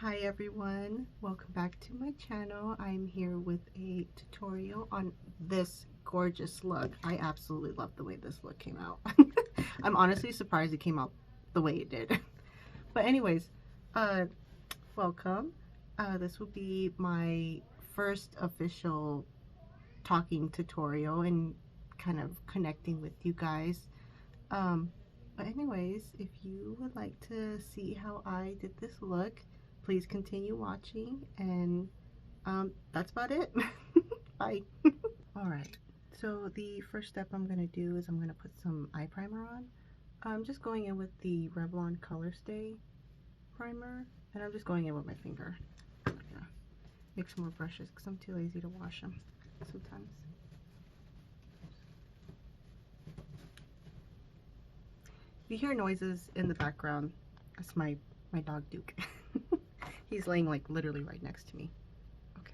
Hi everyone, welcome back to my channel. I'm here with a tutorial on this gorgeous look. I absolutely love the way this look came out. I'm honestly surprised it came out the way it did. But anyways, welcome. This will be my first official talking tutorial and kind of connecting with you guys. But anyways, if you would like to see how I did this look, please continue watching, and that's about it. Bye. Alright, so the first step I'm going to do is I'm going to put some eye primer on. I'm just going in with the Revlon Color Stay primer, and I'm just going in with my finger. I'm gonna make some more brushes because I'm too lazy to wash them sometimes. If you hear noises in the background, that's my dog Duke. He's laying like literally right next to me. Okay.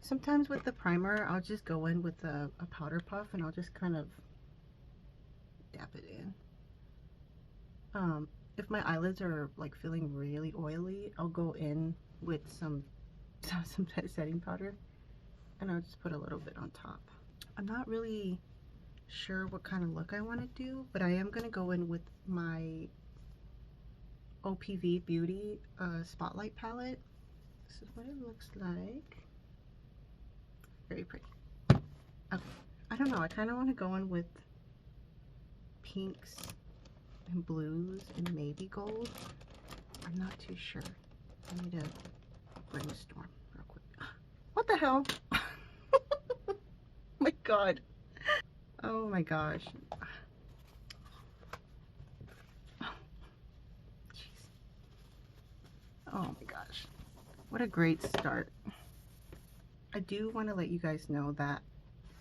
Sometimes with the primer, I'll just go in with a powder puff and I'll just kind of dab it in. If my eyelids are like feeling really oily, I'll go in with some setting powder and I'll just put a little bit on top. I'm not really sure what kind of look I want to do, but I am going to go in with my OPV Beauty Spotlight palette. This is what it looks like. Very pretty. Okay. I don't know, I kind of want to go in with pinks and blues and maybe gold. I'm not too sure. I need to brainstorm real quick. What the hell? Oh my god. Oh my gosh. Oh my gosh, what a great start. I do want to let you guys know that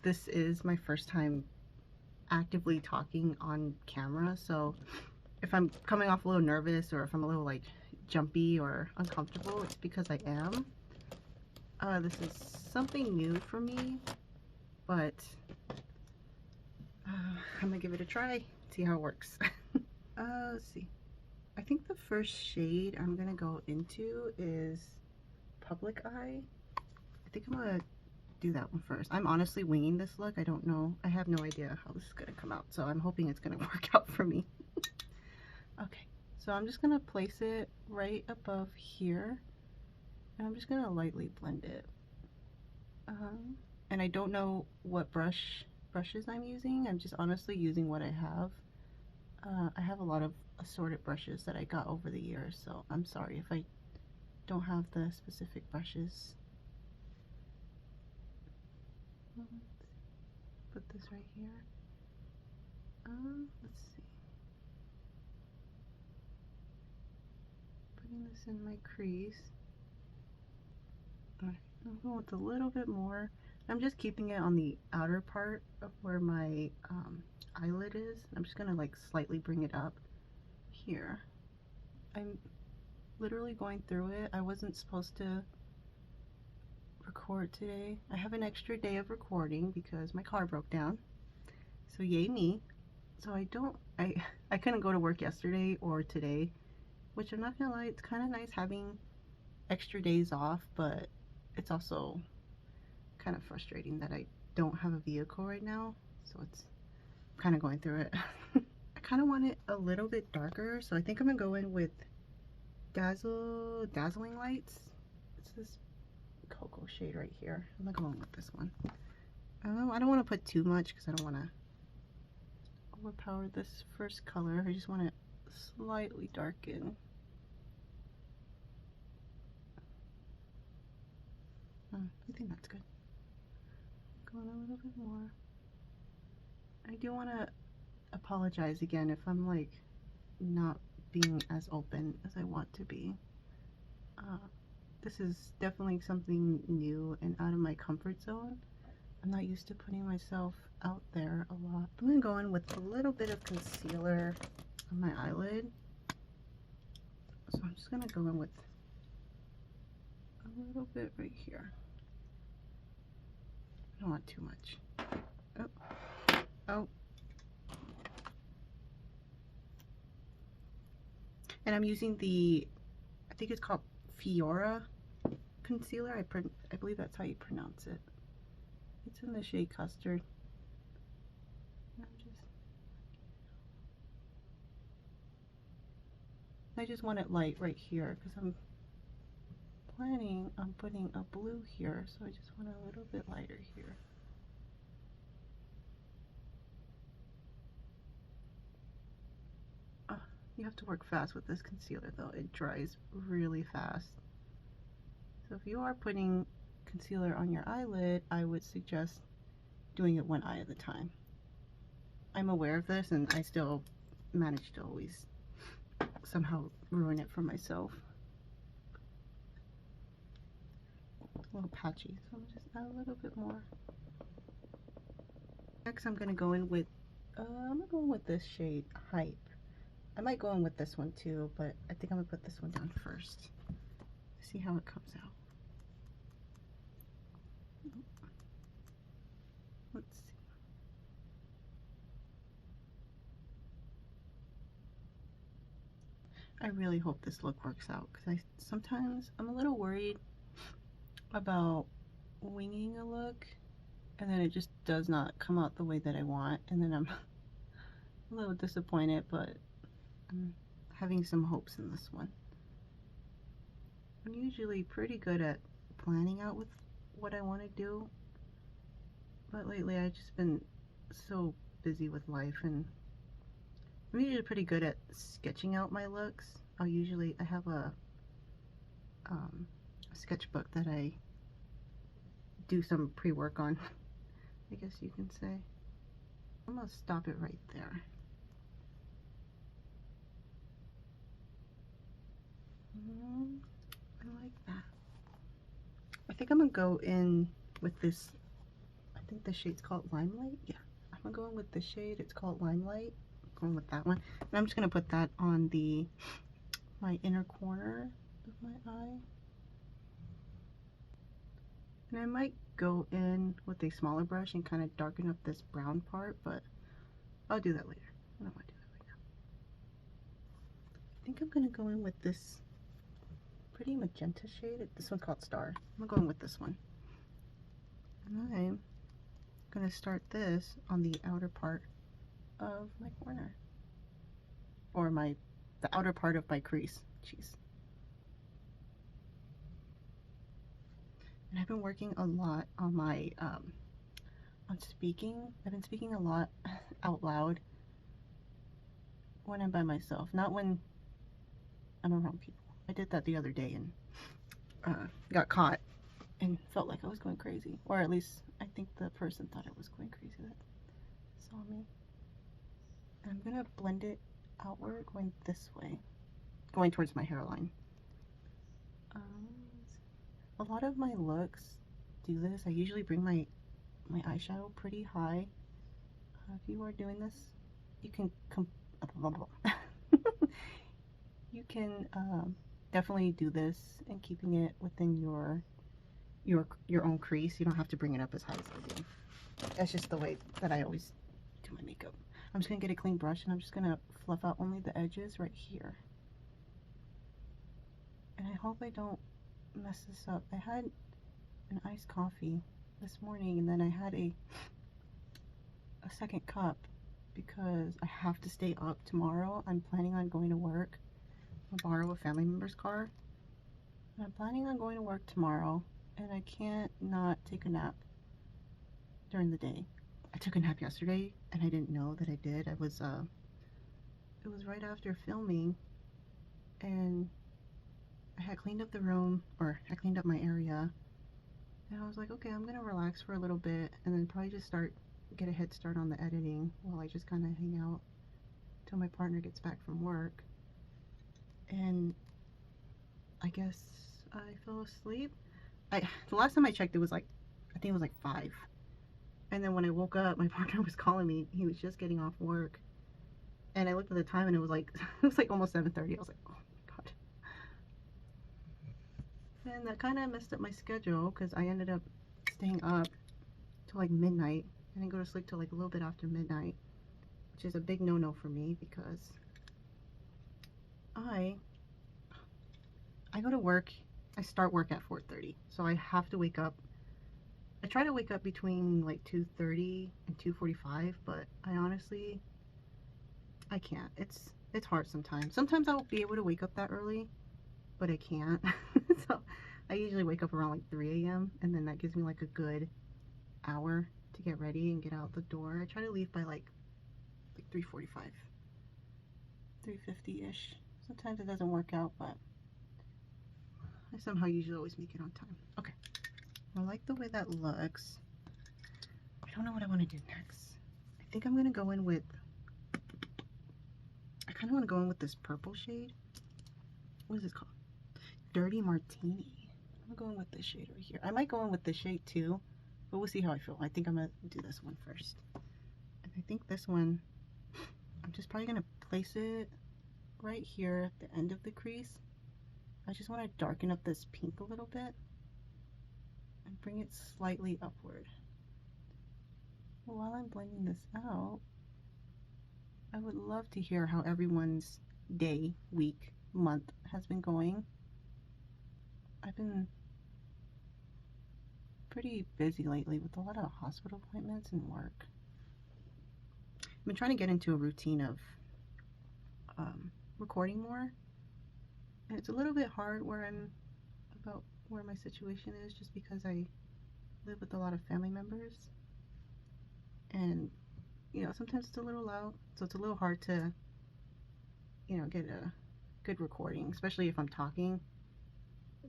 this is my first time actively talking on camera, so if I'm coming off a little nervous or if I'm a little like jumpy or uncomfortable, it's because I am. This is something new for me, but I'm gonna give it a try, see how it works. Let's see. I think the first shade I'm gonna go into is Public Eye. I think I'm gonna do that one first. I'm honestly winging this look. I don't know. I have no idea how this is gonna come out, so I'm hoping it's gonna work out for me. Okay, so I'm just gonna place it right above here, and I'm just gonna lightly blend it. And I don't know what brushes I'm using. I'm just honestly using what I have. I have a lot of assorted brushes that I got over the years, so I'm sorry if I don't have the specific brushes. Put this right here. Let's see. Putting this in my crease. Alright, I'm going with a little bit more. I'm just keeping it on the outer part of where my eyelid is. I'm just gonna like slightly bring it up here. I'm literally going through it. I wasn't supposed to record today. I have an extra day of recording because my car broke down. So yay me. So I couldn't go to work yesterday or today, which I'm not gonna lie, it's kind of nice having extra days off, but it's also kind of frustrating that I don't have a vehicle right now, so it's kind of going through it. I kind of want it a little bit darker, so I think I'm gonna go in with Dazzling Lights. It's this cocoa shade right here. I'm gonna go in with this one. I don't want to put too much because I don't want to overpower this first color. I just want it slightly darken. I think that's good. Going a little bit more. I do want to apologize again if I'm like not being as open as I want to be. This is definitely something new and out of my comfort zone. I'm not used to putting myself out there a lot. I'm gonna go in with a little bit of concealer on my eyelid. So I'm just gonna go in with a little bit right here. I don't want too much. Oh. And I'm using the, I think it's called Phoera concealer. I believe that's how you pronounce it. It's in the shade Custard. I just want it light right here because I'm planning on putting a blue here, so I just want a little bit lighter here. You have to work fast with this concealer though. It dries really fast. So if you are putting concealer on your eyelid, I would suggest doing it one eye at a time. I'm aware of this and I still manage to always somehow ruin it for myself. A little patchy, so I'm just add a little bit more. Next I'm gonna go in with this shade Hype. I might go in with this one too, but I think I'm gonna put this one down first. See how it comes out. Let's see. I really hope this look works out because sometimes I'm a little worried about winging a look and then it just does not come out the way that I want, and then I'm a little disappointed, but I'm having some hopes in this one. I'm usually pretty good at planning out with what I want to do, but lately I've just been so busy with life, and I'm usually pretty good at sketching out my looks. I have a sketchbook that I do some pre-work on, I guess you can say. I'm gonna stop it right there. I like that. I think I'm gonna go in with this, I think the shade's called Limelight. Yeah, I'm gonna go in with the shade, it's called Limelight. I'm going with that one. And I'm just gonna put that on my inner corner of my eye. And I might go in with a smaller brush and kind of darken up this brown part, but I'll do that later. I don't want to do that right now. I think I'm gonna go in with this pretty magenta shade. This one's called Star. I'm gonna go in with this one. And I'm gonna start this on the outer part of my corner. Or the outer part of my crease. Jeez. And I've been working a lot on my on speaking. I've been speaking a lot out loud when I'm by myself, not when I'm around people. I did that the other day and got caught and felt like I was going crazy, or at least I think the person thought I was going crazy that saw me. And I'm gonna blend it outward, going this way, going towards my hairline. A lot of my looks do this. I usually bring my eyeshadow pretty high. If you are doing this, you can you can definitely do this and keeping it within your own crease. You don't have to bring it up as high as I do. That's just the way that I always do my makeup. I'm just gonna get a clean brush and I'm just gonna fluff out only the edges right here. And I hope I don't mess this up. I had an iced coffee this morning and then I had a second cup because I have to stay up tomorrow. I'm planning on going to work. I'll borrow a family member's car. And I'm planning on going to work tomorrow and I can't not take a nap during the day. I took a nap yesterday and I didn't know that I did. It was right after filming and I had cleaned up the room, or I cleaned up my area, and I was like, okay, I'm gonna relax for a little bit and then probably just get a head start on the editing while I just kind of hang out till my partner gets back from work. And I guess I fell asleep. The last time I checked, it was like, I think it was like 5. And then when I woke up, my partner was calling me. He was just getting off work, and I looked at the time and it was like almost 7:30. I was like, oh my god. And that kind of messed up my schedule because I ended up staying up till like midnight. I didn't go to sleep till like a little bit after midnight, which is a big no-no for me because I go to work, I start work at 4:30, so I have to wake up. I try to wake up between like 2:30 and 2:45, but I honestly, I can't. It's hard sometimes. Sometimes I'll be able to wake up that early, but I can't. So I usually wake up around like 3 a.m. and then that gives me like a good hour to get ready and get out the door. I try to leave by like 3:45, 3:50-ish. Sometimes it doesn't work out, but I somehow usually always make it on time. Okay, I like the way that looks. I don't know what I want to do next. I think I'm gonna go in with, I kind of want to go in with this purple shade. What is this called? Dirty Martini. I'm going with this shade right here. I might go in with this shade too, but we'll see how I feel. I think I'm gonna do this one first. And I think this one, I'm just probably gonna place it right here at the end of the crease. I just want to darken up this pink a little bit and bring it slightly upward. While I'm blending this out, I would love to hear how everyone's day, week, month has been going. I've been pretty busy lately with a lot of hospital appointments and work. I've been trying to get into a routine of recording more, and it's a little bit hard where my situation is, just because I live with a lot of family members, and you know, sometimes it's a little loud, so it's a little hard to, you know, get a good recording, especially if I'm talking.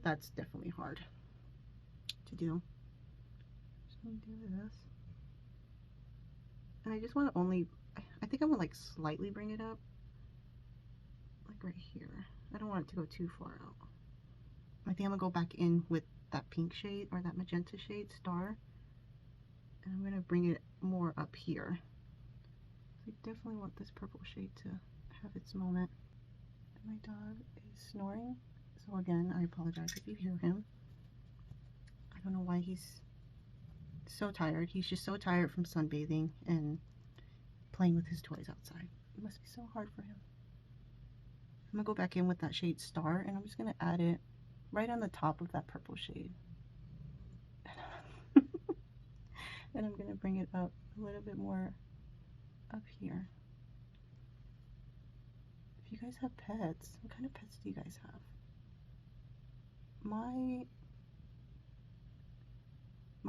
That's definitely hard to do. Just gonna do this, and I just want to only, I think I'm gonna like slightly bring it up, like right here. I don't want it to go too far out. I think I'm gonna go back in with that pink shade, or that magenta shade, Star, and I'm gonna bring it more up here. I definitely want this purple shade to have its moment. And my dog is snoring, so again, I apologize if you hear him. I don't know why he's so tired. He's just so tired from sunbathing and playing with his toys outside. It must be so hard for him. I'm gonna go back in with that shade Star, and I'm just gonna add it right on the top of that purple shade. And I'm gonna bring it up a little bit more up here. If you guys have pets, what kind of pets do you guys have? My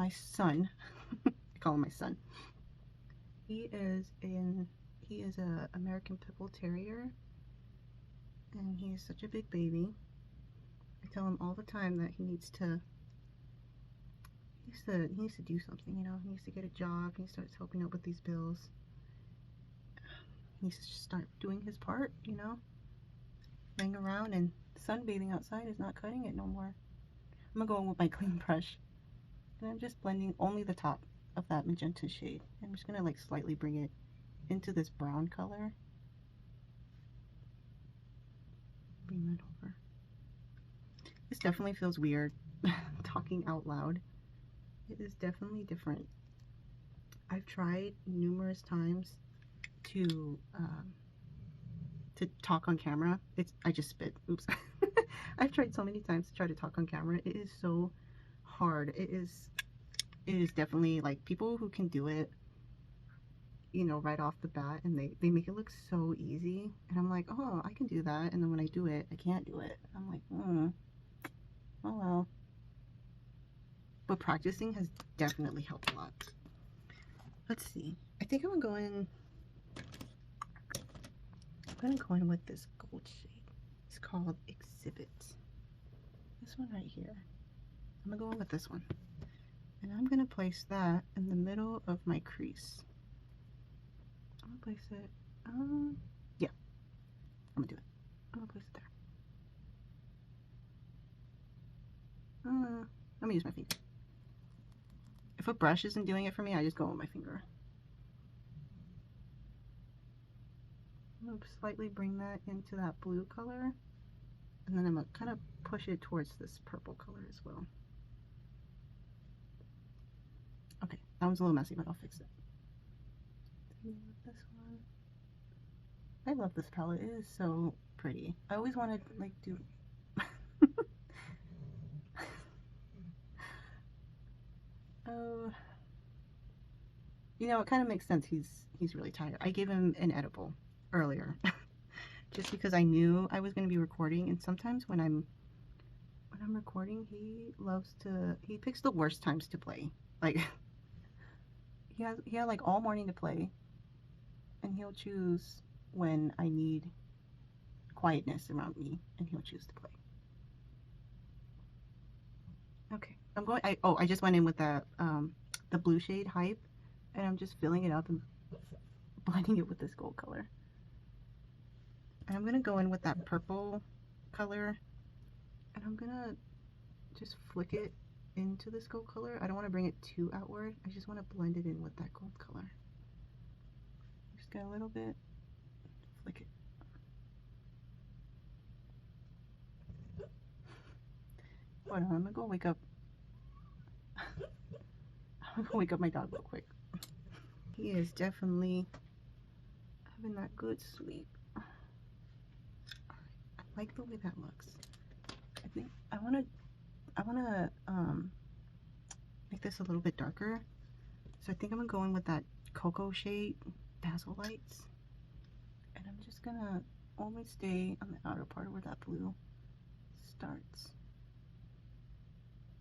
son, I call him my son. He is a American Pit Bull Terrier, and he is such a big baby. I tell him all the time that he needs to do something, you know. He needs to get a job. He starts helping out with these bills. He needs to start doing his part, you know. Laying around and sunbathing outside is not cutting it no more. I'm gonna go in with my clean brush, and I'm just blending only the top of that magenta shade. I'm just gonna like slightly bring it into this brown color. Bring that over. This definitely feels weird talking out loud. It is definitely different. I've tried numerous times to talk on camera. I just spit. Oops. I've tried so many times to try to talk on camera. It is so hard. It is definitely, like, people who can do it, you know, right off the bat, and they make it look so easy, and I'm like, oh, I can do that, and then when I do it, I can't do it. I'm like, oh well. But practicing has definitely helped a lot. Let's see. I think I'm gonna go in with this gold shade. It's called Exhibit. This one right here. I'm gonna go in with this one, and I'm gonna place that in the middle of my crease. I'm gonna place it, yeah, I'm gonna do it. I'm gonna place it there. I'm gonna use my finger. If a brush isn't doing it for me, I just go with my finger. I'm gonna slightly bring that into that blue color, and then I'm gonna kind of push it towards this purple color as well. Okay, that one's a little messy, but I'll fix it. This one. I love this palette. It is so pretty. I always wanted to like do oh, you know, it kind of makes sense. He's really tired. I gave him an edible earlier just because I knew I was going to be recording, and sometimes when I'm recording, he picks the worst times to play. Like he had like all morning to play, and he'll choose when I need quietness around me, and he'll choose to play. Okay, I just went in with the blue shade Hype, and I'm just filling it up and blending it with this gold color. And I'm gonna go in with that purple color, and I'm gonna just flick it into this gold color. I don't want to bring it too outward. I just want to blend it in with that gold color. Just get a little bit, flick it. Hold on, I'm gonna go wake up. I'm gonna wake up my dog real quick. He is definitely having that good sleep. Alright, I like the way that looks. I think I wanna make this a little bit darker. So I think I'm gonna go in with that cocoa shade Dazzle Lights. And I'm just gonna only stay on the outer part where that blue starts.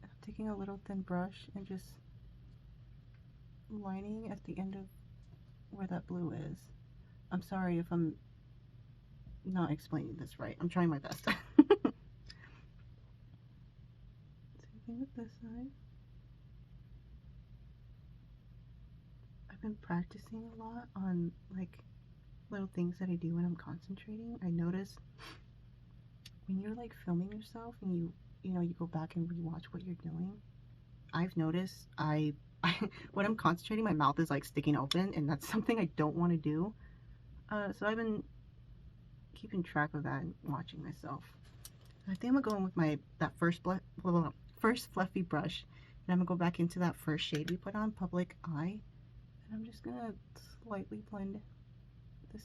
I'm taking a little thin brush and just lining at the end of where that blue is. I'm sorry if I'm not explaining this right. I'm trying my best. Same thing with this side. I've been practicing a lot on like little things that I do when I'm concentrating. I notice when you're like filming yourself and you know you go back and rewatch what you're doing. I've noticed when I'm concentrating, my mouth is like sticking open, and that's something I don't want to do. So I've been keeping track of that and watching myself. I think I'm gonna go in with that first fluffy brush, and I'm gonna go back into that first shade we put on, Public Eye, and I'm just gonna slightly blend this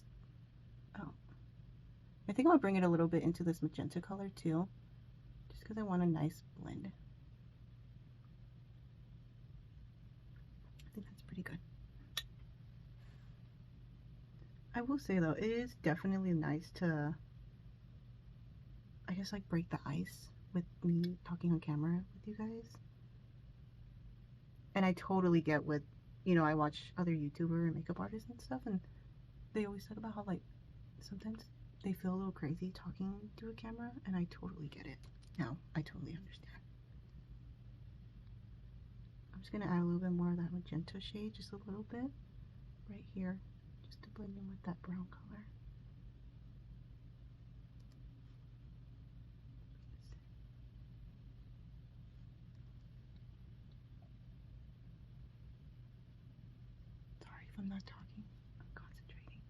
out. I think I'm gonna bring it a little bit into this magenta color too, just because I want a nice blend. I think that's pretty good. I will say though, it is definitely nice to, I guess, like break the ice with me talking on camera with you guys. And I totally get with, you know, I watch other YouTuber and makeup artists and stuff, and they always talk about how like sometimes they feel a little crazy talking to a camera, and I totally get it. No, I totally understand. I'm just gonna add a little bit more of that magenta shade, just a little bit right here, just to blend in with that brown color. Sorry if I'm not talking, I'm concentrating.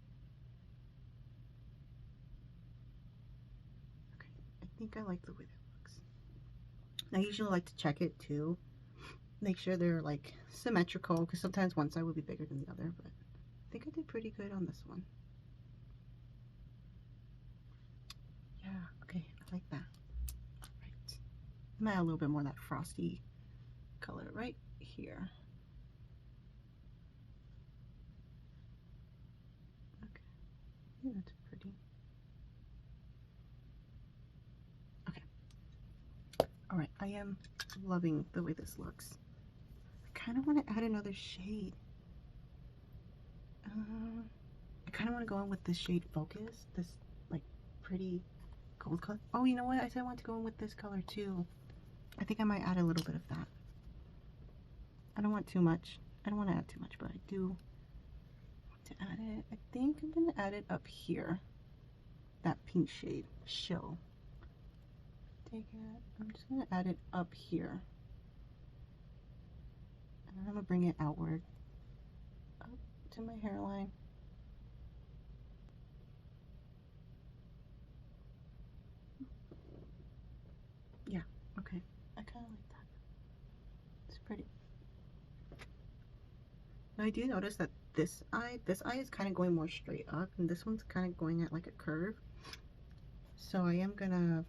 Okay, I think I like the way that looks. I usually like to check it too, make sure they're like symmetrical, because sometimes one side will be bigger than the other, but I think I did pretty good on this one. Yeah, okay, I like that. Alright, I'm gonna add a little bit more of that frosty color right here. Okay, I think that's pretty. Okay, alright, I am loving the way this looks. I kind of want to add another shade. I kind of want to go in with this shade Focus, this like pretty gold color. Oh, you know what? I said I want to go in with this color too. I think I might add a little bit of that. I don't want too much. I don't want to add too much, but I do want to add it. I think I'm going to add it up here. That pink shade, Show. Take it. I'm just going to add it up here. And then I'm going to bring it outward, up to my hairline. Yeah, okay. I kind of like that. It's pretty. Now I do notice that this eye. This eye is kind of going more straight up, and this one's kind of going at like a curve. So I am gonna,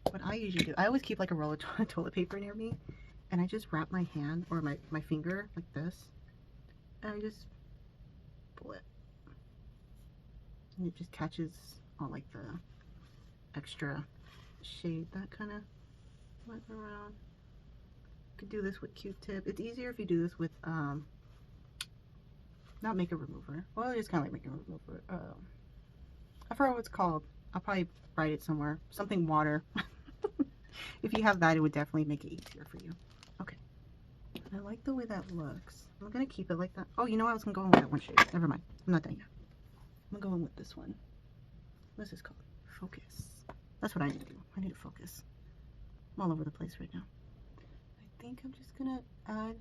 what I usually do, I always keep like a roll of toilet paper near me, and I just wrap my hand or my finger like this, and I just pull it, and it just catches all like the extra shade that kind of went around. You could do this with Q-tip. It's easier if you do this with not makeup remover. Well, it's kind of like makeup remover. I forgot what it's called. I'll probably write it somewhere. Something water. If you have that, it would definitely make it easier for you. Okay. I like the way that looks. I'm gonna keep it like that. Oh, you know what? I was gonna go in with that one shade. Never mind. I'm not done yet. I'm gonna go in with this one. What's this called? Focus. That's what I need to do. I need to focus. I'm all over the place right now. I think I'm just gonna add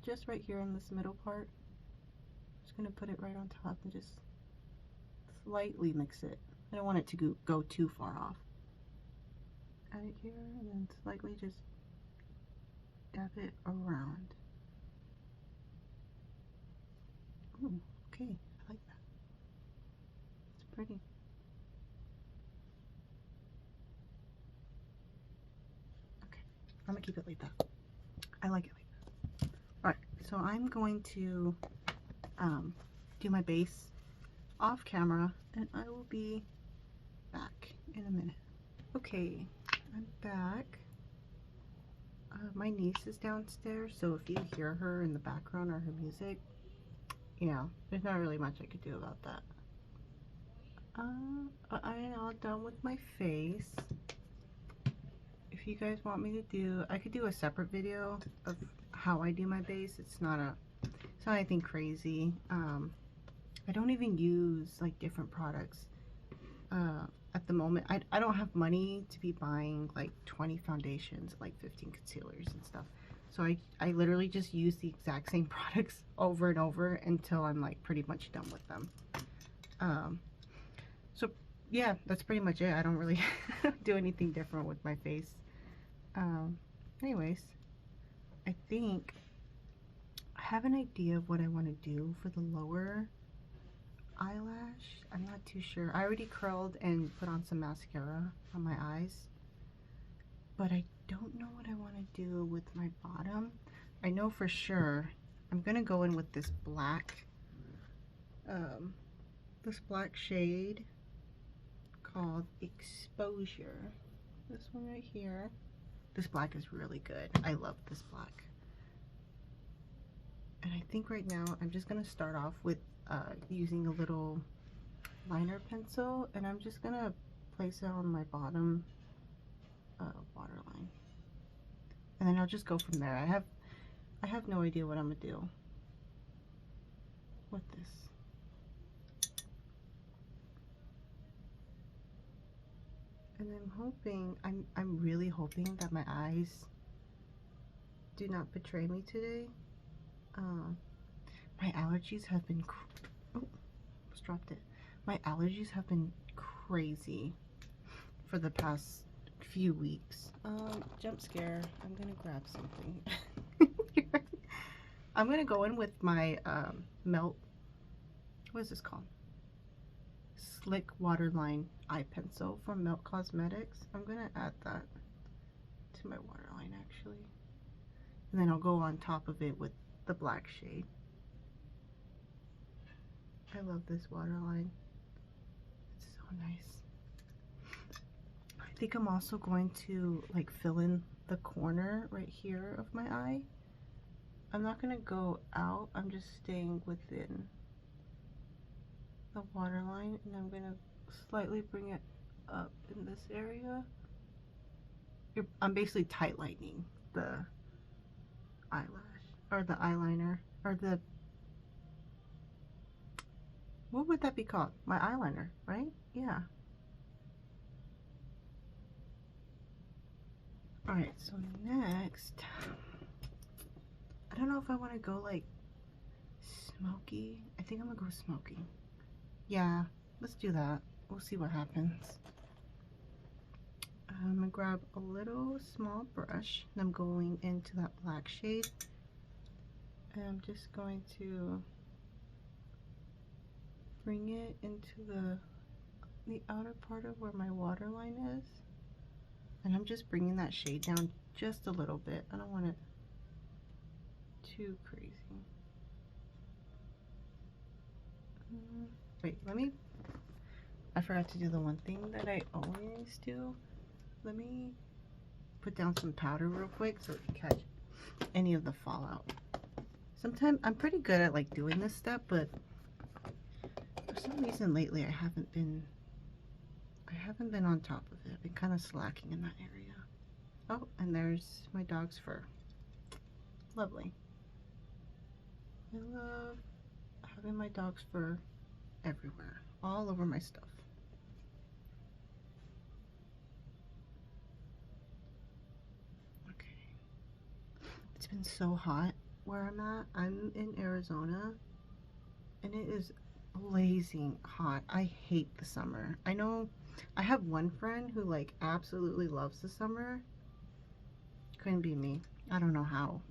just right here in this middle part. Just gonna put it right on top and just slightly mix it. I don't want it to go too far off. Add it here and then slightly just dab it around. Ooh, okay, I like that. It's pretty. Okay, I'm gonna keep it like that. I like it like that. Alright, so I'm going to do my base off camera, and I will be back in a minute. Okay, I'm back. My niece is downstairs, so if you hear her in the background or her music, you know, there's not really much I could do about that. I'm all done with my face. If you guys want me to do, I could do a separate video of how I do my base. It's not anything crazy. I don't even use like different products at the moment. I don't have money to be buying like 20 foundations, like 15 concealers and stuff. So I literally just use the exact same products over and over until I'm like pretty much done with them. So yeah, that's pretty much it. I don't really do anything different with my face. Anyways, I think I have an idea of what I want to do for the lower eyelash. I'm not too sure. I already curled and put on some mascara on my eyes, but I don't know what I want to do with my bottom. I know for sure I'm gonna go in with this black shade called Exposure. This one right here. This black is really good. I love this black. And I think right now I'm just gonna start off with using a little liner pencil, and I'm just gonna place it on my bottom waterline, and then I'll just go from there. I have no idea what I'm gonna do with this, and I'm hoping, I'm really hoping that my eyes do not betray me today. My allergies have been almost dropped it. My allergies have been crazy for the past few weeks. Jump scare. I'm gonna grab something. I'm gonna go in with my what is this called? Slick Waterline eye pencil from Melt Cosmetics. I'm gonna add that to my waterline actually, and then I'll go on top of it with the black shade. I love this waterline. It's so nice. I think I'm also going to like fill in the corner right here of my eye. I'm not going to go out. I'm just staying within the waterline, and I'm going to slightly bring it up in this area. I'm basically tight lightening the eyelash, or the eyeliner, or the, what would that be called? My eyeliner, right? Yeah. Alright, so next, I don't know if I want to go like smoky. I think I'm gonna go smoky. Yeah, let's do that. We'll see what happens. I'm gonna grab a little small brush, and I'm going into that black shade, And I'm just going to bring it into the outer part of where my waterline is. And I'm just bringing that shade down just a little bit. I don't want it too crazy. Wait, I forgot to do the one thing that I always do. Let me put down some powder real quick so it can catch any of the fallout. Sometimes I'm pretty good at like doing this step, but for some reason lately I haven't been on top of it. I've been kind of slacking in that area. Oh, and there's my dog's fur. Lovely. I love having my dog's fur everywhere, all over my stuff. Okay. It's been so hot where I'm at. I'm in Arizona and it is blazing hot. I hate the summer. I know I have one friend who like absolutely loves the summer. Couldn't be me. I don't know how.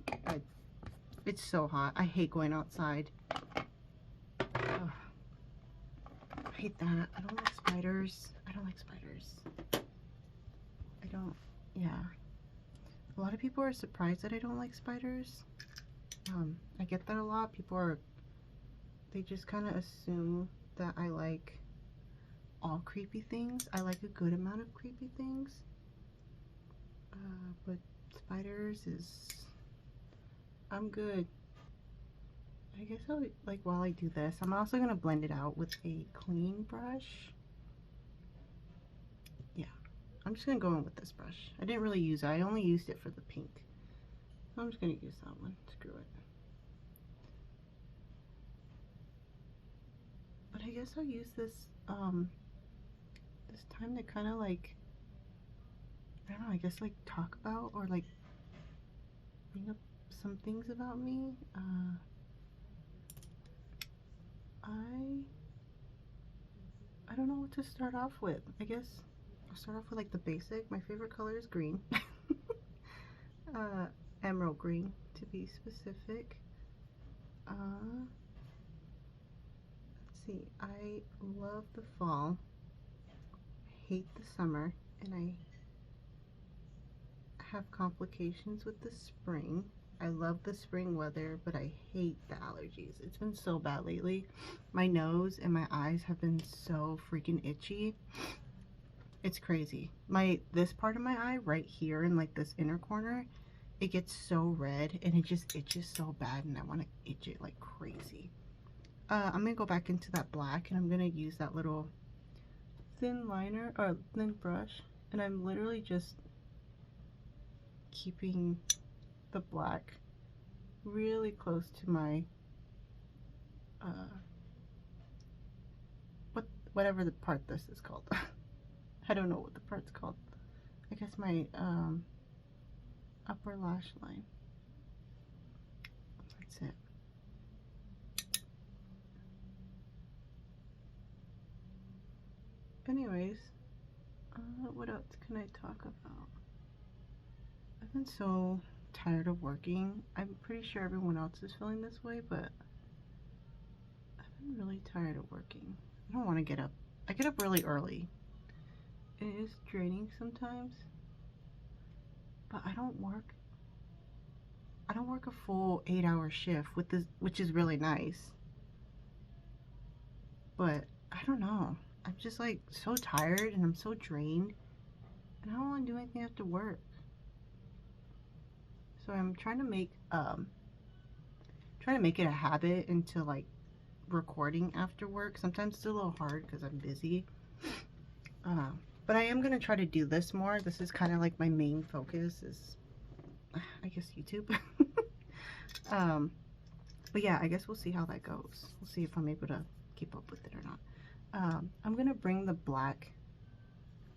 It's so hot. I hate going outside. Ugh. I hate that. I don't like spiders. I don't like spiders. Yeah. A lot of people are surprised that I don't like spiders. I get that a lot. They just kind of assume that I like all creepy things. I like a good amount of creepy things. But spiders I'm good. I guess while I do this, I'm also going to blend it out with a clean brush. Yeah, I'm just going to go in with this brush. I didn't really use it. I only used it for the pink. So I'm just going to use that one. Screw it. But I guess I'll use this this time to kind of like, I don't know, I guess like talk about or like bring up some things about me. I don't know what to start off with. I guess I'll start off with like the basic. My favorite color is green. Emerald green to be specific. Let's see, I love the fall. I hate the summer, and I have complications with the spring. I love the spring weather, but I hate the allergies. It's been so bad lately. My nose and my eyes have been so freaking itchy. It's crazy. This part of my eye right here in like this inner corner, it gets so red and it just itches so bad, and I want to itch it like crazy. I'm gonna go back into that black, and I'm gonna use that little thin liner or thin brush, and I'm literally just keeping the black really close to my whatever the part this is called. I don't know what the part's called. I guess my upper lash line. That's it. Anyways, what else can I talk about? I've been so tired of working. I'm pretty sure everyone else is feeling this way, but I've been really tired of working. I don't want to get up. I get up really early. It is draining sometimes, but I don't work a full 8-hour shift with this, which is really nice. But I don't know. I'm just like so tired and I'm so drained, and I don't want to do anything after work. So I'm trying to make it a habit into like recording after work. Sometimes it's a little hard because I'm busy. But I am gonna try to do this more. This is kind of like my main focus is, I guess, YouTube. But yeah, I guess we'll see how that goes. We'll see if I'm able to keep up with it or not. I'm gonna bring the black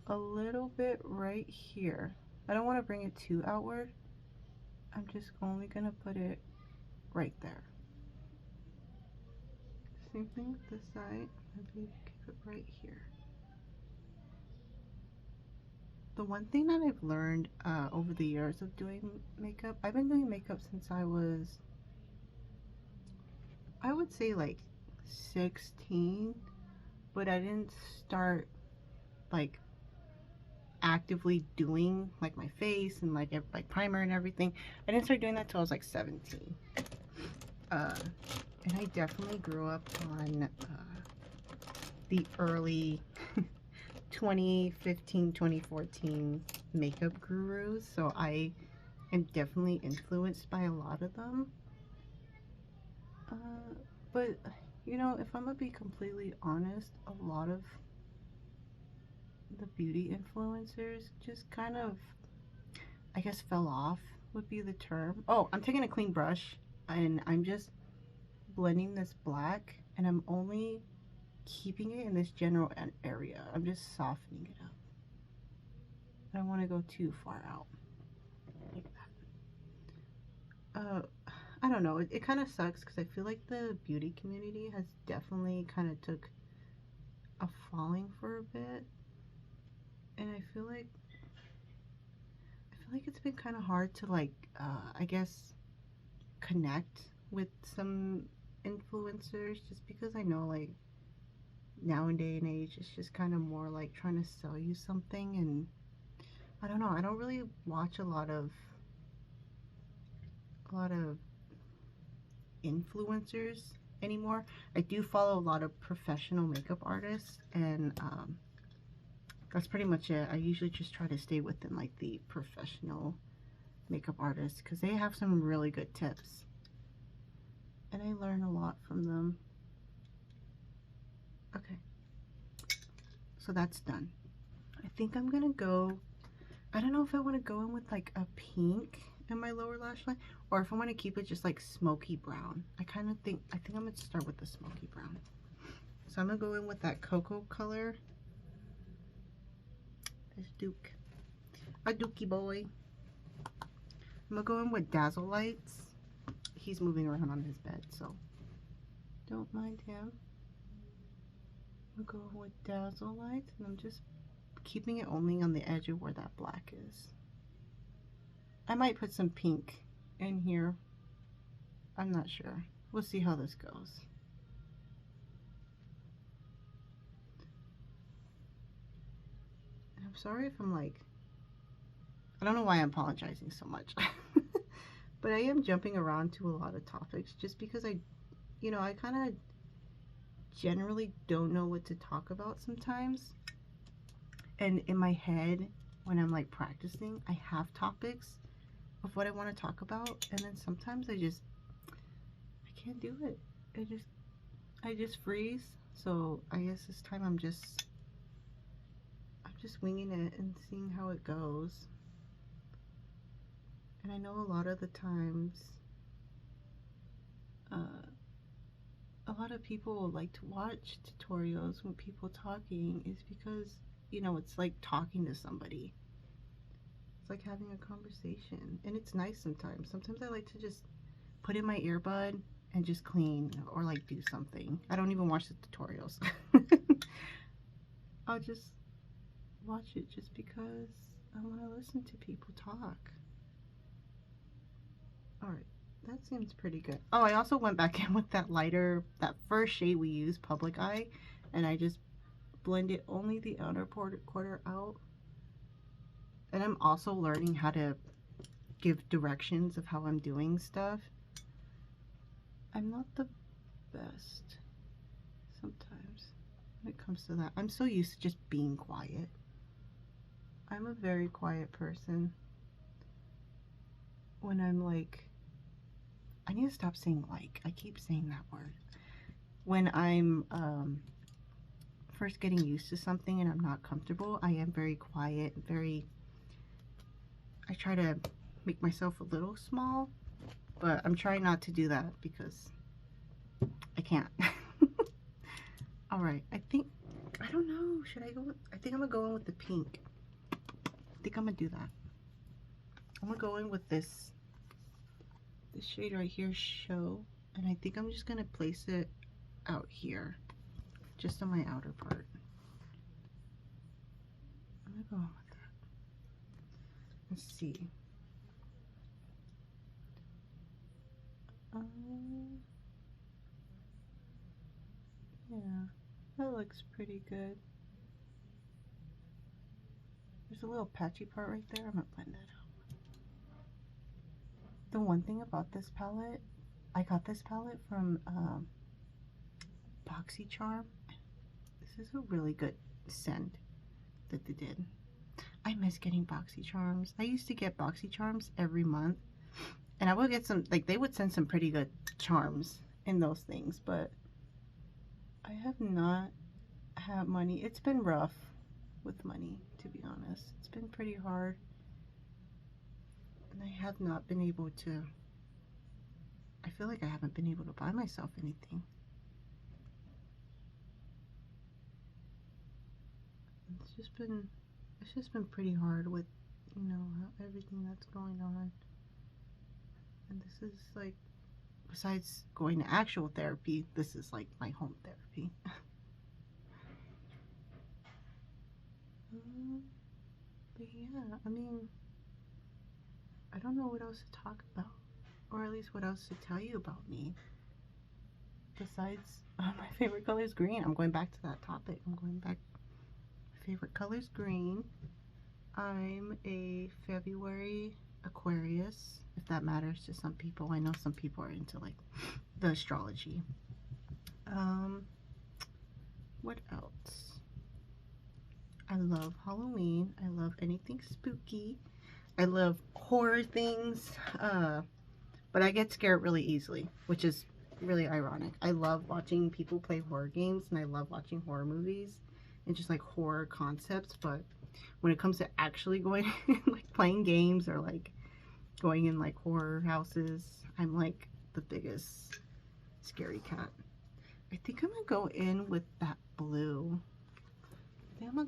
a little bit right here. I don't want to bring it too outward. I'm just only gonna put it right there. Same thing with this side. Maybe keep it right here. The one thing that I've learned over the years of doing makeup, I've been doing makeup since I was I would say like 16, but I didn't start like actively doing like my face and like primer and everything. I didn't start doing that till I was like 17. And I definitely grew up on the early 2015, 2014 makeup gurus, so I am definitely influenced by a lot of them. But you know, if I'm gonna be completely honest, a lot of the beauty influencers just kind of, I guess, fell off would be the term. Oh, I'm taking a clean brush and I'm just blending this black, and I'm only keeping it in this general area. I'm just softening it up. I don't want to go too far out like that. I don't know. It kind of sucks because I feel like the beauty community has definitely kind of took a falling for a bit, and I feel like it's been kind of hard to like I guess connect with some influencers, just because I know like nowadays and age it's just kind of more like trying to sell you something, and I don't know, I don't really watch a lot of influencers anymore. I do follow a lot of professional makeup artists, and that's pretty much it. I usually just try to stay within like the professional makeup artists because they have some really good tips, and I learn a lot from them. Okay, so that's done. I think I'm gonna go, I don't know if I want to go in with like a pink in my lower lash line, or if I want to keep it just like smoky brown. I think I'm gonna start with the smoky brown. So I'm gonna go in with that cocoa color. This Duke, a Dookie boy. I'm gonna go in with Dazzle Lights. He's moving around on his bed, so don't mind him. I'm gonna go with Dazzle Lights, and I'm just keeping it only on the edge of where that black is. I might put some pink in here. I'm not sure. We'll see how this goes. I'm sorry if I'm like, I don't know why I'm apologizing so much. But I am jumping around to a lot of topics just because I kind of generally don't know what to talk about sometimes. And in my head, when I'm like practicing, I have topics of what I want to talk about, and then sometimes I can't do it. I just freeze. So I guess this time I'm just winging it and seeing how it goes. And I know a lot of the times a lot of people like to watch tutorials when people talking is because, you know, it's like talking to somebody. It's like having a conversation, and it's nice sometimes. Sometimes I like to just put in my earbud and just clean or like do something. I don't even watch the tutorials. I'll just watch it just because I want to listen to people talk. Alright, that seems pretty good. Oh, I also went back in with that lighter, that first shade we used, Public Eye, and I just blended only the outer quarter out. And I'm also learning how to give directions of how I'm doing stuff. I'm not the best sometimes when it comes to that. I'm so used to just being quiet. I'm a very quiet person. When I'm like, I need to stop saying like. I keep saying that word. When I'm first getting used to something and I'm not comfortable, I am very quiet, I try to make myself a little small, but I'm trying not to do that because I can't. Alright, I don't know, should I go with, I think I'm gonna go in with the pink. I think I'm gonna do that. I'm gonna go in with this shade right here, Show, and I think I'm just gonna place it out here, just on my outer part. I'm gonna go in with that. Let's see. Yeah, that looks pretty good. There's a little patchy part right there. I'm gonna blend that out. The one thing about this palette, I got this palette from BoxyCharm. This is a really good scent that they did. I miss getting BoxyCharms. I used to get BoxyCharms every month, and I would get some, like, they would send some pretty good charms in those things, but I have not had money. It's been rough with money, to be honest. It's been pretty hard, and I have not been able to, I feel like I haven't been able to buy myself anything. It's just been pretty hard with, you know, everything that's going on. And this is like, besides going to actual therapy, this is like my home therapy. But yeah, I mean, I don't know what else to talk about, or at least what else to tell you about me. Besides, my favorite color is green. I'm going back to that topic. I'm going back. My favorite color is green. I'm a February Aquarius, if that matters to some people. I know some people are into like the astrology. What else? I love Halloween. I love anything spooky. I love horror things, but I get scared really easily, which is really ironic. I love watching people play horror games, and I love watching horror movies and just like horror concepts, but when it comes to actually going like playing games or like going in like horror houses, I'm like the biggest scary cat. I think I'm gonna go in with that blue. I think I'm gonna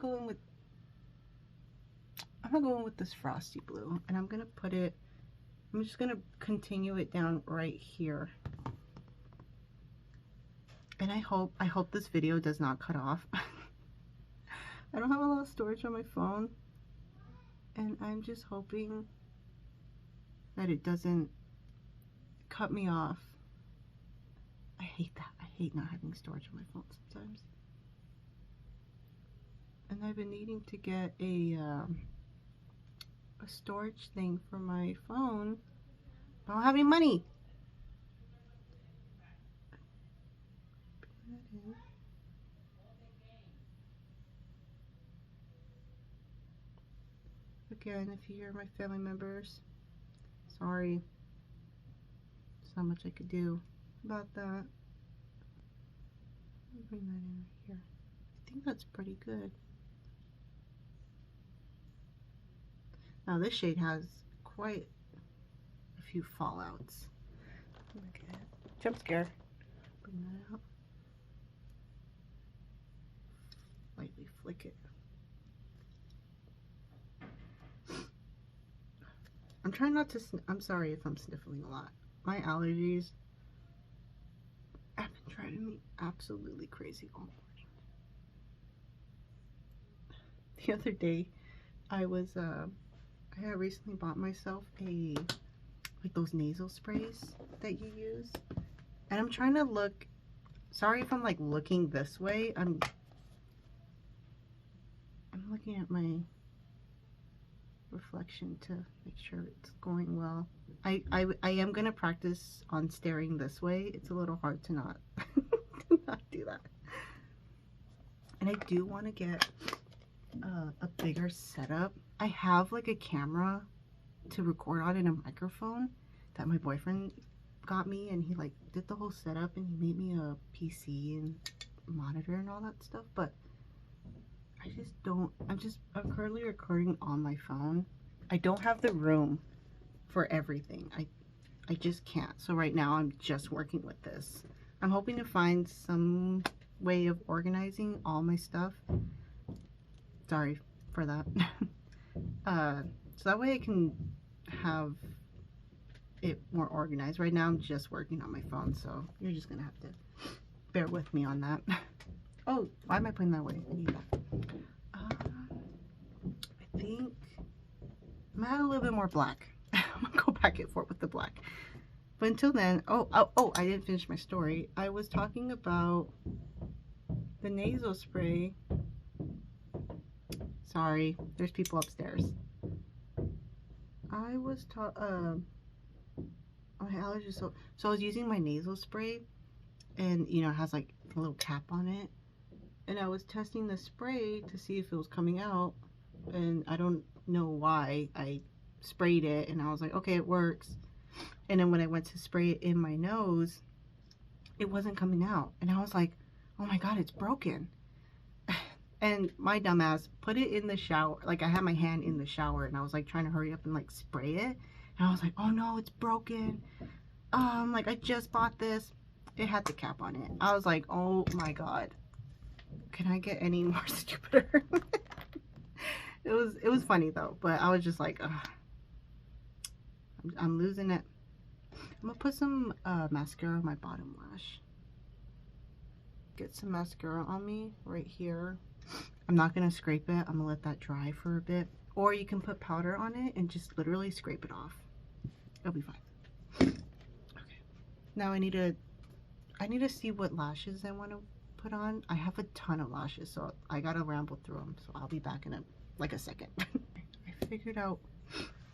go in with this frosty blue, and I'm gonna put it, I'm just gonna continue it down right here. And I hope this video does not cut off. I don't have a lot of storage on my phone, and I'm just hoping that it doesn't cut me off. I hate that. I hate not having storage on my phone sometimes. And I've been needing to get a storage thing for my phone. I don't have any money. Again, if you hear my family members, sorry. There's not much I could do about that. Let me bring that in right here. I think that's pretty good. Now this shade has quite a few fallouts. Look at it. Jump scare. Bring that out. Lightly flick it. I'm trying not to, I'm sorry if I'm sniffling a lot. My allergies have been driving me absolutely crazy all morning. The other day, I had recently bought myself like those nasal sprays that you use. And I'm trying to look, sorry if I'm like looking this way. I'm looking at my reflection to make sure it's going well. I am gonna practice on staring this way. It's a little hard to not to not do that. And I do want to get a bigger setup. I have like a camera to record on and a microphone that my boyfriend got me, and he like did the whole setup, and he made me a PC and monitor and all that stuff, but I just don't, I'm currently recording on my phone. I don't have the room for everything. I just can't. So right now I'm just working with this. I'm hoping to find some way of organizing all my stuff. Sorry for that. So that way I can have it more organized. Right now I'm just working on my phone, so you're just gonna have to bear with me on that. Oh, why am I putting that way? I need that. I think I'm gonna add a little bit more black. I'm gonna go back and forth with the black. But until then, oh, I didn't finish my story. I was talking about the nasal spray. Sorry, there's people upstairs. I was taught, my allergies, so I was using my nasal spray, and you know, it has like a little cap on it, and I was testing the spray to see if it was coming out, and I don't know why I sprayed it, and I was like, okay, it works. And then when I went to spray it in my nose, it wasn't coming out, and I was like, oh my god, it's broken. And my dumbass put it in the shower. Like, I had my hand in the shower, and I was like trying to hurry up and like spray it, and I was like, oh no, it's broken. Like, I just bought this. It had the cap on it. I was like, oh my god, can I get any more stupider? It was funny though, but I was just like, ugh, I'm losing it. I'm gonna put some mascara on my bottom lash. Get some mascara on me right here. I'm not gonna scrape it. I'm gonna let that dry for a bit. Or you can put powder on it and just literally scrape it off. It'll be fine. Okay. Now I need to see what lashes I want to put on. I have a ton of lashes, so I gotta ramble through them. So I'll be back in a second. I figured out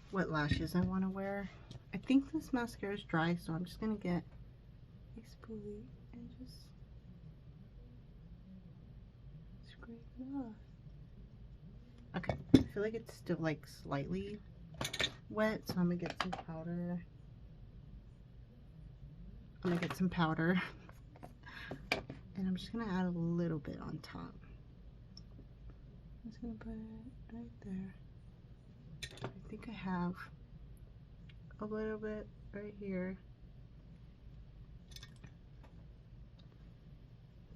what lashes I want to wear. I think this mascara is dry, so I'm just gonna get a spoolie and just scrape it off. Okay, I feel like it's still like slightly wet, so I'm gonna get some powder. And I'm just gonna add a little bit on top. I'm just gonna put it right there. I think I have a little bit right here.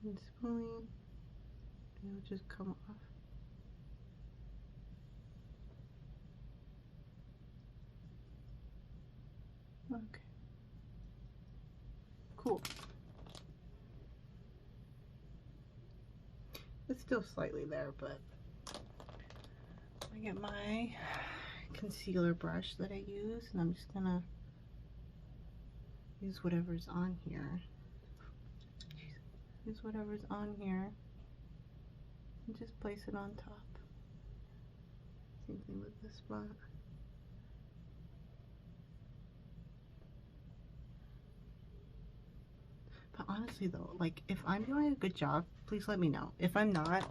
And spooling, and it'll just come off. Okay. Cool. It's still slightly there, but I get my concealer brush that I use, and I'm just gonna use whatever's on here. Use whatever's on here and just place it on top. Same thing with this spot. But honestly though, like, if I'm doing a good job, please let me know. If I'm not,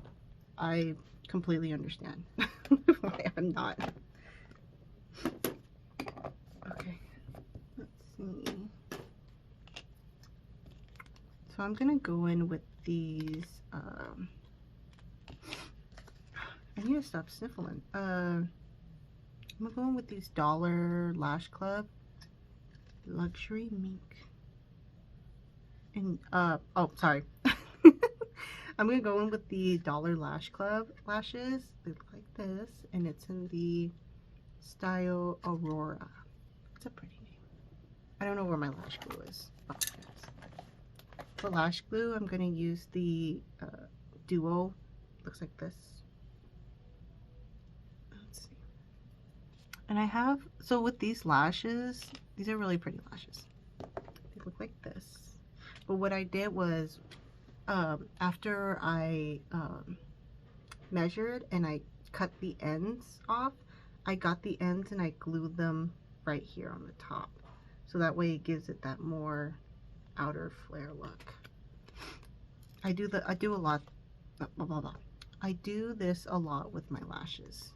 I completely understand why I'm not. Okay, let's see. So I'm gonna go in with these, I need to stop sniffling. I'm gonna go in with these Dollar Lash Club Luxury Mink. And, oh, sorry. I'm gonna go in with the Dollar Lash Club lashes. They look like this, and it's in the style Aurora. It's a pretty name. I don't know where my lash glue is. Oh, there it is. For lash glue, I'm gonna use the Duo. Looks like this. Let's see. And I have, so with these lashes, these are really pretty lashes. They look like this. But what I did was, after I measured and I cut the ends off, I got the ends and I glued them right here on the top. So that way it gives it that more outer flare look. I do a lot, blah, blah, blah. I do this a lot with my lashes.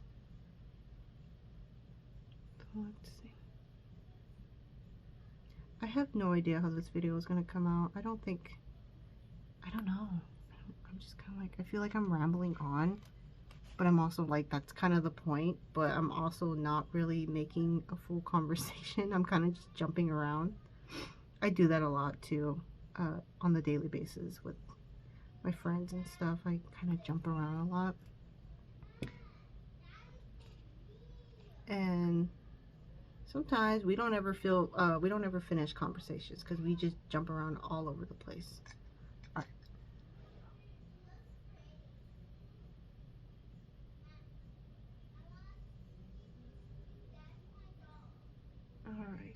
So let's see. I have no idea how this video is going to come out. I don't know. I'm just kind of like, I feel like I'm rambling on, but I'm also like, that's kind of the point, but I'm also not really making a full conversation. I'm kind of just jumping around. I do that a lot too, on the daily basis with my friends and stuff. I kind of jump around a lot. And sometimes we don't ever finish conversations because we just jump around all over the place. All right.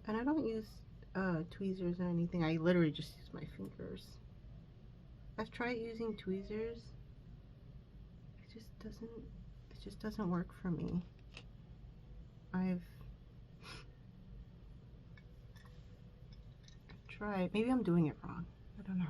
And I don't use tweezers or anything. I literally just use my fingers. I've tried using tweezers. It just doesn't work for me. I've tried. Maybe I'm doing it wrong. I don't know.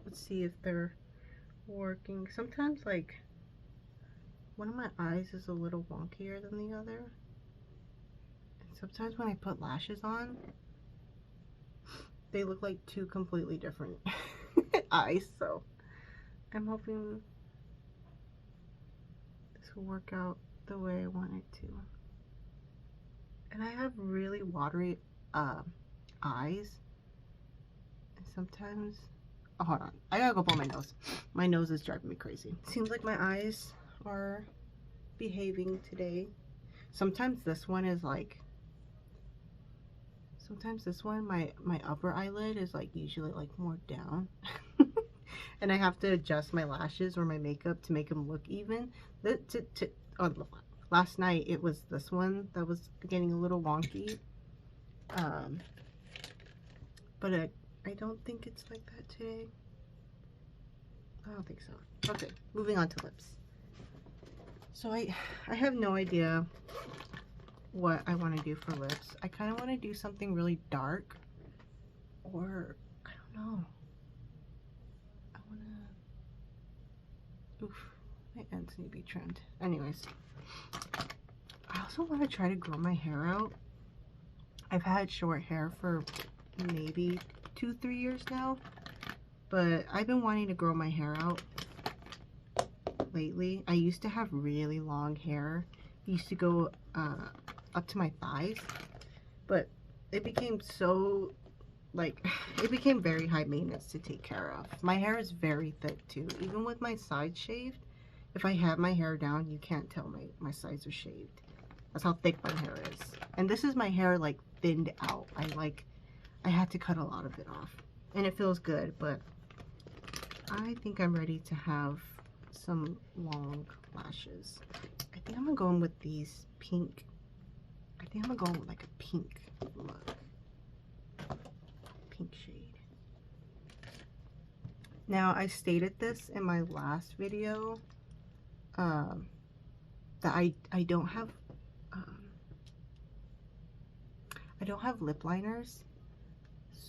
Let's see if they're working. Sometimes, like, one of my eyes is a little wonkier than the other. And sometimes when I put lashes on, they look like two completely different eyes. So I'm hoping this will work out the way I want it to. And I have really watery eyes. And sometimes... Oh, hold on. I gotta go blow my nose. My nose is driving me crazy. Seems like my eyes are behaving today. Sometimes this one is like... Sometimes this one, my upper eyelid is like usually like more down. And I have to adjust my lashes or my makeup to make them look even. Last night it was this one that was getting a little wonky. But I don't think it's like that today. I don't think so. Okay, moving on to lips. So I have no idea what I want to do for lips. I kind of want to do something really dark, or I don't know. I want to... Oof, my ends need to be trimmed. Anyways, I also want to try to grow my hair out. I've had short hair for maybe 2-3 years now, but I've been wanting to grow my hair out lately. I used to have really long hair. It used to go up to my thighs, but it became so, like, it became very high maintenance to take care of. My hair is very thick too. Even with my sides shaved, if I have my hair down, you can't tell my sides are shaved. That's how thick my hair is. And this is my hair like thinned out. I had to cut a lot of it off, and it feels good, but I think I'm ready to have some long lashes. I think I'm gonna go in with these pink. I think I'm gonna go with like a pink look. Pink shade. Now, I stated this in my last video, that I don't have lip liners.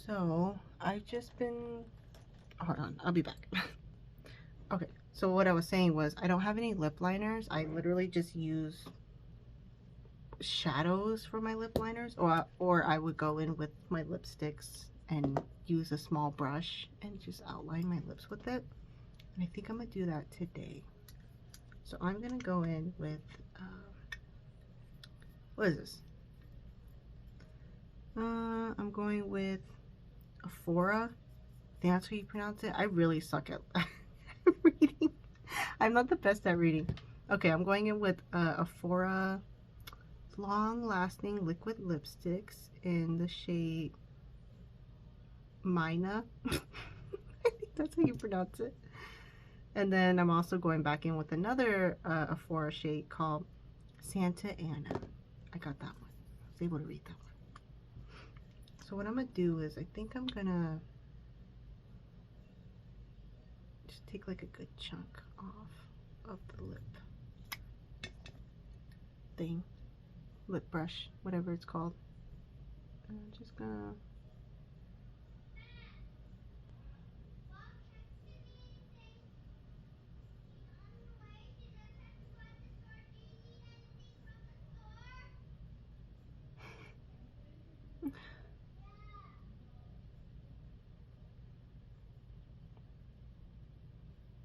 So I've just been, hold on, I'll be back. Okay, so what I was saying was I don't have any lip liners. I literally just use shadows for my lip liners, or I would go in with my lipsticks and use a small brush and just outline my lips with it. And I think I'm gonna do that today. So I'm gonna go in with what is this? I'm going with Ofra. I think that's how you pronounce it. I really suck at reading. I'm not the best at reading. Okay, I'm going in with Ofra long-lasting liquid lipsticks in the shade Mina. I think that's how you pronounce it. And then I'm also going back in with another Ofra shade called Santa Ana. I got that one. I was able to read that one. So what I'm gonna do is I think I'm gonna just take like a good chunk off of the lip thing, lip brush, whatever it's called. And I'm just gonna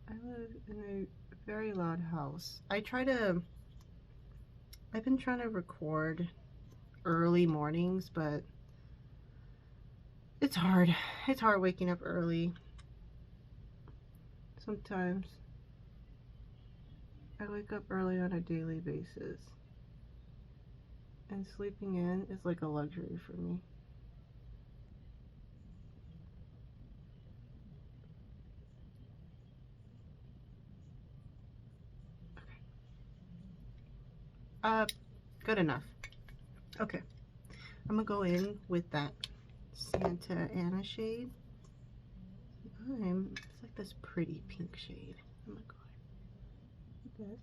I live in a very loud house. I've been trying to record early mornings, but it's hard. It's hard waking up early. Sometimes I wake up early on a daily basis, and sleeping in is like a luxury for me. Good enough. Okay, I'm gonna go in with that Santa Ana shade. It's like this pretty pink shade. Oh my god. Look at this.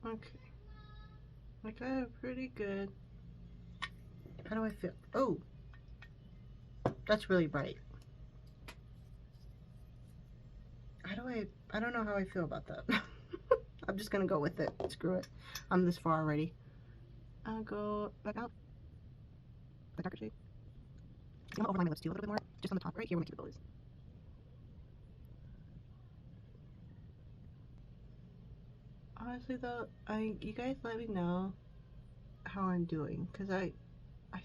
Okay. I got it pretty good. How do I feel? Oh, that's really bright. I don't know how I feel about that. I'm just gonna go with it. Screw it. I'm this far already. I'll go back out. The darker shade. I'm gonna overline my lips too a little bit more. Just on the top right here where my cuticle is. Honestly though, you guys let me know how I'm doing, because I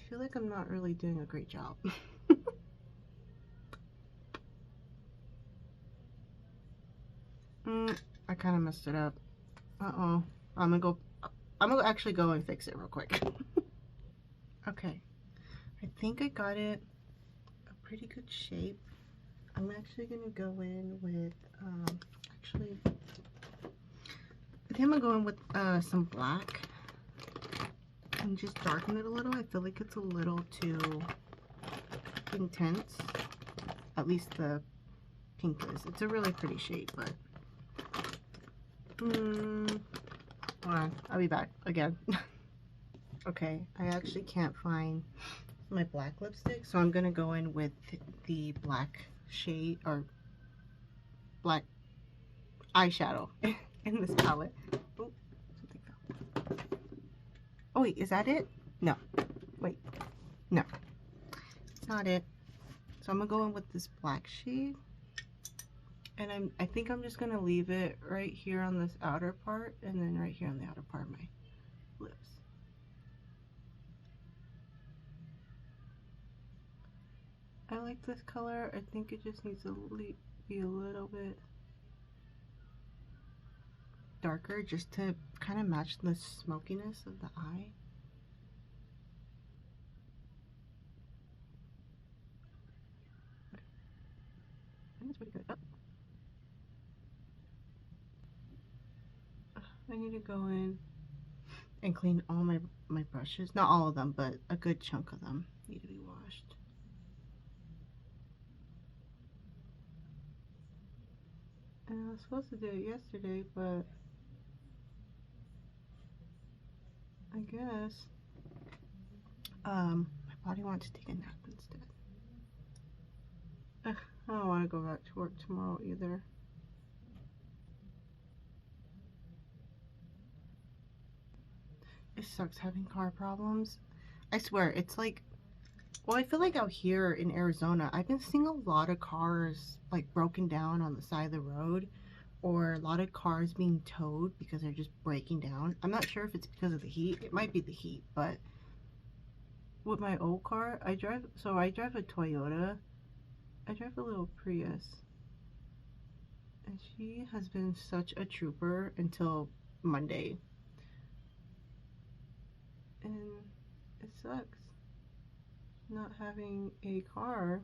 feel like I'm not really doing a great job. I kind of messed it up. Uh-oh. I'm gonna actually go and fix it real quick. Okay. I think I got it a pretty good shape. I'm actually gonna go in with, actually, I think I'm gonna go in with some black and just darken it a little. I feel like it's a little too intense. At least the pink is. It's a really pretty shade, but hold on, I'll be back again. Okay, I actually can't find my black lipstick, so I'm gonna go in with the black shade or black eyeshadow in this palette. Oh, something fell. Oh wait, is that it? No. Wait. No. It's not it. So I'm gonna go in with this black shade. And I think I'm just gonna leave it right here on this outer part, and then right here on the outer part of my lips. I like this color. I think it just needs to be a little bit darker just to kind of match the smokiness of the eye. I think it's pretty good. Oh. I need to go in and clean all my brushes. Not all of them, but a good chunk of them need to be washed. And I was supposed to do it yesterday, but I guess my body wants to take a nap instead. Ugh, I don't want to go back to work tomorrow either. It sucks having car problems. I swear, it's like, well, I feel like out here in Arizona, I've been seeing a lot of cars like broken down on the side of the road, or a lot of cars being towed because they're just breaking down. I'm not sure if it's because of the heat. It might be the heat, but with my old car, I drive a Toyota. I drive a little Prius. And she has been such a trooper until Monday. And it sucks not having a car,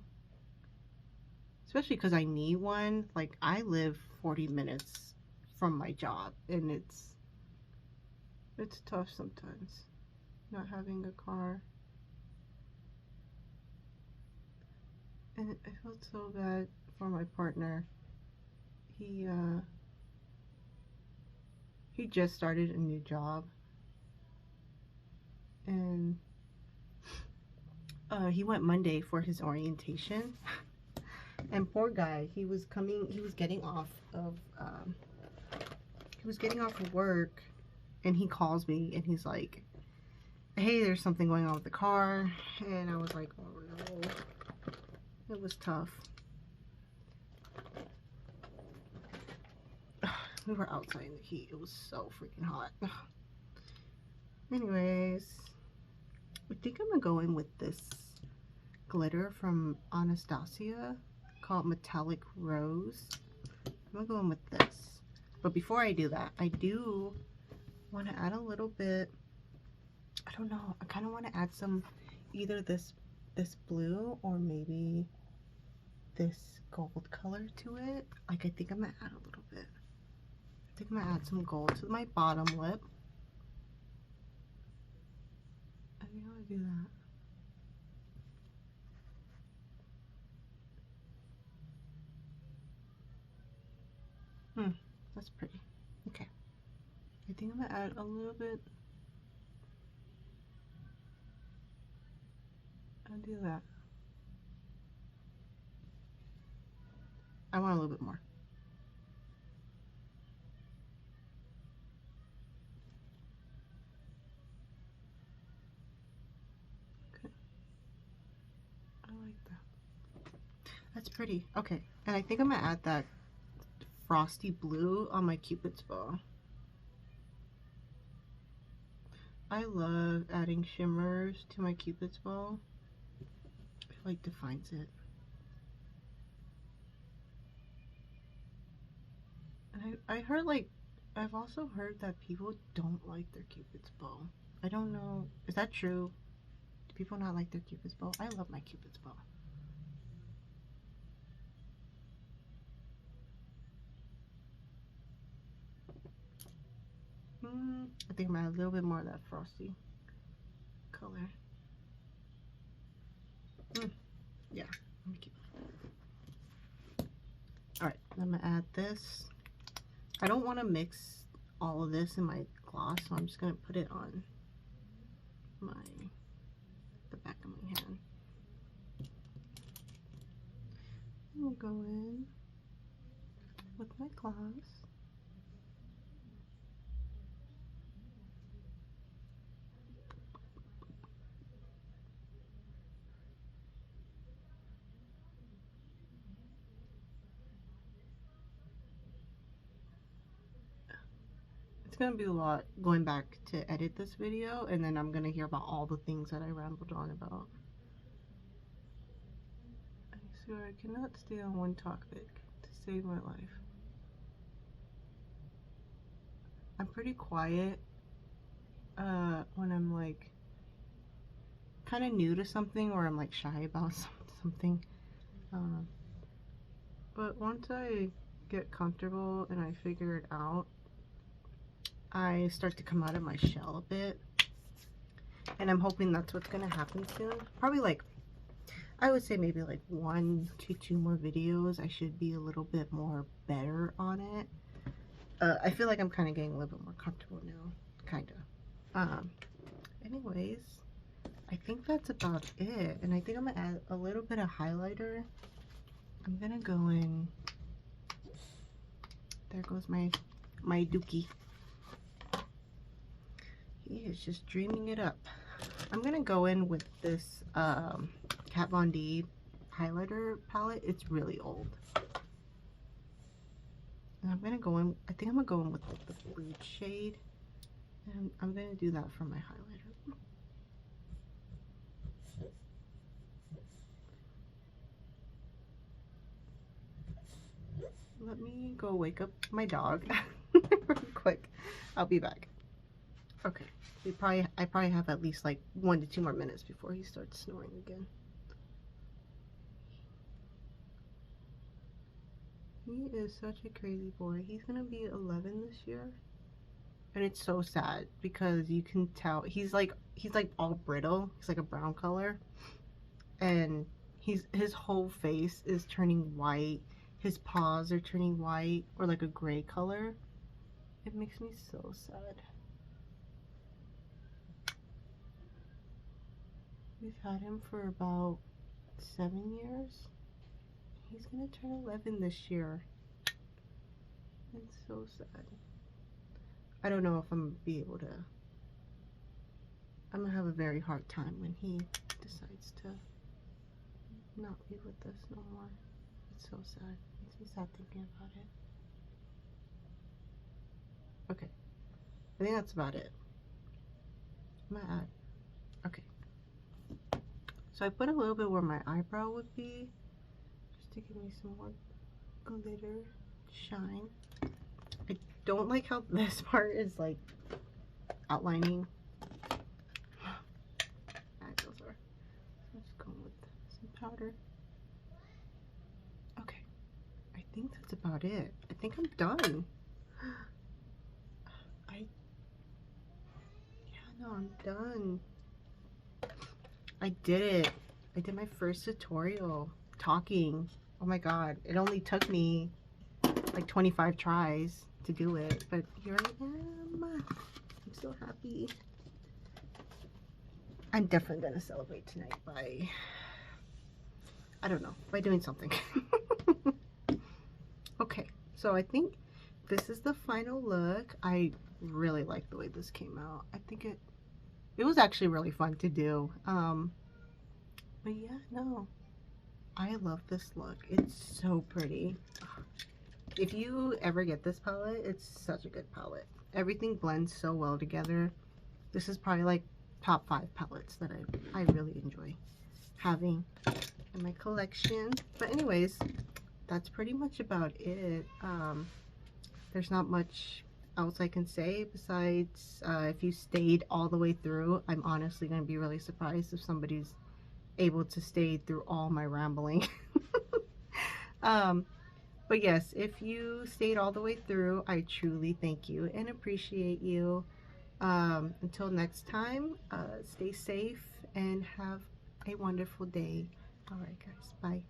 especially because I need one. Like, I live 40 minutes from my job, and it's tough sometimes not having a car. And I felt so bad for my partner. He just started a new job, and he went Monday for his orientation. And poor guy, he was getting off of work, and he calls me and he's like, hey, there's something going on with the car. And I was like, oh no. It was tough. We were outside in the heat. It was so freaking hot. Anyways, I think I'm gonna go in with this glitter from Anastasia called Metallic Rose. I'm gonna go in with this. But before I do that, I do want to add a little bit, I don't know, I kind of want to add some, either this blue or maybe this gold color to it. Like, I think I'm gonna add a little bit. I think I'm gonna add some gold to my bottom lip. I think I'm gonna do that. That's pretty. Okay. I think I'm gonna add a little bit. I'll do that. I want a little bit more. Okay. I like that. That's pretty. Okay. And I think I'm gonna add that frosty blue on my Cupid's bow. I love adding shimmers to my Cupid's bow. I feel like defines it. And I heard, like, I've also heard that people don't like their Cupid's bow. I don't know. Is that true? Do people not like their Cupid's bow? I love my Cupid's bow. I think I'm gonna add a little bit more of that frosty color. Yeah, I'm gonna keep it. Alright, I'm gonna add this. I don't want to mix all of this in my gloss, so I'm just gonna put it on the back of my hand. We'll go in with my gloss. It's gonna be a lot going back to edit this video, and then I'm gonna hear about all the things that I rambled on about. I swear I cannot stay on one topic to save my life. I'm pretty quiet when I'm like kind of new to something, or I'm like shy about something. But once I get comfortable and I figure it out, I start to come out of my shell a bit, and I'm hoping that's what's gonna happen soon. Probably, like, I would say maybe like 1 to 2 more videos I should be a little bit more better on it. I feel like I'm kind of getting a little bit more comfortable now, kind of. Anyways, I think that's about it, and I think I'm gonna add a little bit of highlighter. I'm gonna go in, there goes my dookie. He is just dreaming it up. I'm gonna go in with this Kat Von D highlighter palette. It's really old. And I'm gonna go in, I think I'm gonna go in with the blue shade. And I'm gonna do that for my highlighter. Let me go wake up my dog real quick. I'll be back. Okay, I probably have at least like 1 to 2 more minutes before he starts snoring again. He is such a crazy boy. He's gonna be 11 this year, and it's so sad because you can tell he's like all brittle. He's like a brown color, and his whole face is turning white. His paws are turning white or like a gray color. It makes me so sad. We've had him for about 7 years. He's gonna turn 11 this year. It's so sad. I don't know if I'm gonna be able to. I'm gonna have a very hard time when he decides to not be with us no more. It's so sad. It makes me sad thinking about it. Okay. I think that's about it. I'm gonna add. Okay. So I put a little bit where my eyebrow would be, just to give me some more glitter shine. I don't like how this part is like outlining. Those are. I'm just going with some powder. that's about it. I think I'm done. I'm done. I did it. I did my first tutorial talking. Oh my god, it only took me like 25 tries to do it, but here I am. I'm so happy. I'm definitely gonna celebrate tonight by, I don't know, by doing something. Okay, so I think this is the final look. I really like the way this came out. I think it was actually really fun to do. But yeah, no, I love this look. It's so pretty. If you ever get this palette, it's such a good palette. Everything blends so well together. This is probably like top 5 palettes that I really enjoy having in my collection. But anyways, that's pretty much about it. There's not much else I can say besides if you stayed all the way through, I'm honestly going to be really surprised if somebody's able to stay through all my rambling. But yes, if you stayed all the way through, I truly thank you and appreciate you. Until next time, stay safe and have a wonderful day. All right, guys, bye.